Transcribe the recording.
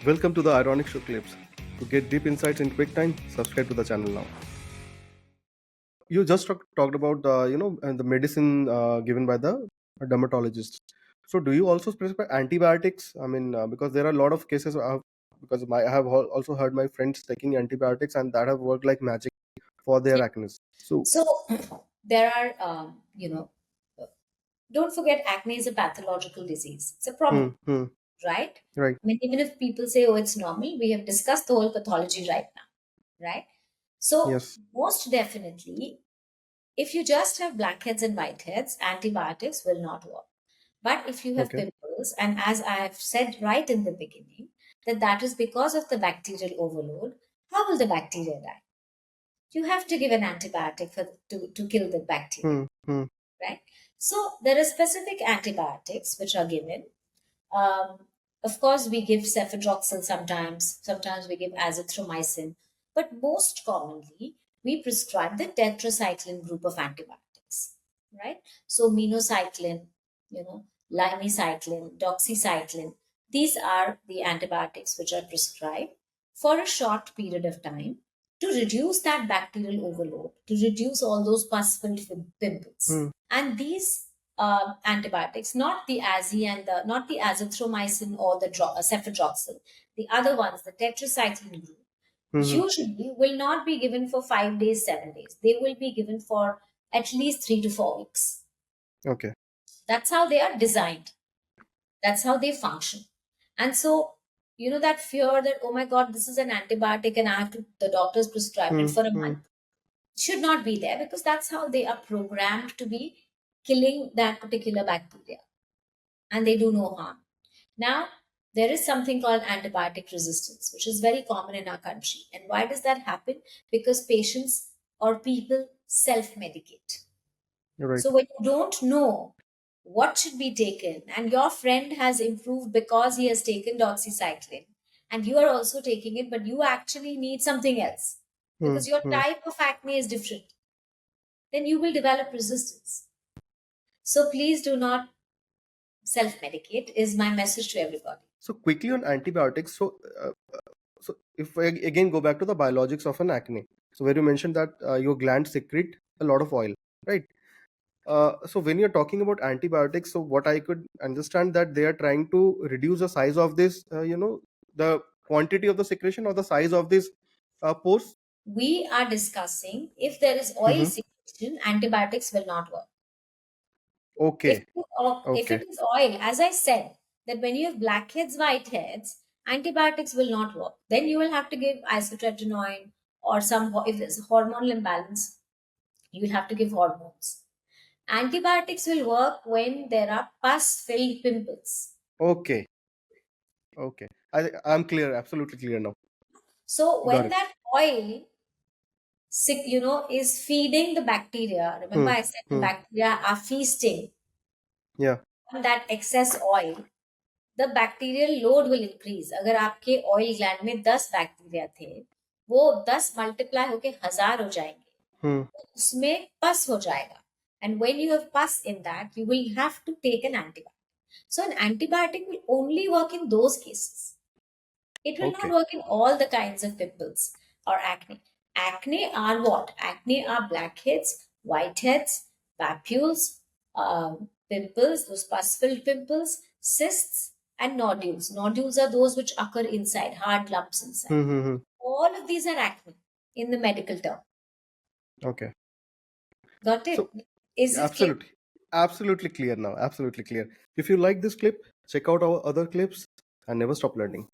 Welcome to the iRonik show clips. To get deep insights in quick time, subscribe to the channel now. You just talked about the medicine given by the dermatologist. So do you also prescribe antibiotics? I mean, because there are a lot of cases. I have also heard my friends taking antibiotics and that have worked like magic for their acne. So So there are, don't forget, acne is a pathological disease. It's a hmm, problem, hmm, right? right, I mean, even if people say, oh, it's normal, we have discussed the whole pathology right now, right? So, yes, most definitely, if you just have blackheads and whiteheads, antibiotics will not work. But if you have okay, pimples, and as I have said right in the beginning, that is because of the bacterial overload, how will the bacteria die? You have to give an antibiotic to kill the bacteria, hmm, hmm, right? So there are specific antibiotics which are given. Um, of course, we give cefadroxil sometimes. Sometimes we give azithromycin, but most commonly we prescribe the tetracycline group of antibiotics, right? So minocycline, limicycline, doxycycline. These are the antibiotics which are prescribed for a short period of time to reduce that bacterial overload, to reduce all those pus-filled pimples. hmm, And these antibiotics, not the not the azithromycin or the cefadroxil, the other ones, the tetracycline group, hmm, hmm, usually will not be given for 5 days, 7 days. They will be given for at least 3 to 4 weeks. okay, That's how they are designed. That's how they function. And so, that fear that, oh my God, this is an antibiotic and the doctor's prescribed it hmm, for a hmm, month should not be there, because that's how they are programmed to be killing that particular bacteria, and they do no harm. Now, there is something called antibiotic resistance, which is very common in our country. And why does that happen? Because patients or people self medicate. you're right, So when you don't know what should be taken, and your friend has improved because he has taken doxycycline, and you are also taking it, but you actually need something else hmm, because your hmm. type of acne is different, then you will develop resistance. So please do not self medicate, is my message to everybody. So quickly on antibiotics. So if I again go back to the biologics of an acne, so where you mentioned that your glands secrete a lot of oil, right? So when you're talking about antibiotics, so what I could understand that they are trying to reduce the size of this, the quantity of the secretion or the size of this pores. We are discussing if there is oil Mm-hmm. secretion, antibiotics will not work. Okay, If it okay, is oil, as I said, that when you have blackheads, whiteheads, antibiotics will not work. Then you will have to give isotretinoin or if there's a hormonal imbalance, you will have to give hormones. Antibiotics will work when there are pus-filled pimples. okay, okay. I'm clear, absolutely clear now. So Got when it. that oil is feeding the bacteria. Remember, Hmm. I said the Hmm. bacteria are feasting Yeah. on that excess oil. The bacterial load will increase. अगर आपके oil gland में 10 bacteria थे, वो 10 multiply होके 1000 हो जाएंगे, Hmm. उसमें पस हो जाएगा. And when you have pus in that, you will have to take an antibiotic. So an antibiotic will only work in those cases. It will not Okay. work in all the kinds of pimples or acne. Acne are what? Acne are blackheads, whiteheads, papules, pimples, those pus-filled pimples, cysts, and nodules. Nodules are those which occur inside, hard lumps inside. Hmm. Hmm, hmm. All of these are acne in the medical term. Okay. Got So it? Is it clear? absolutely, absolutely clear now. Absolutely clear. If you like this clip, check out our other clips and never stop learning.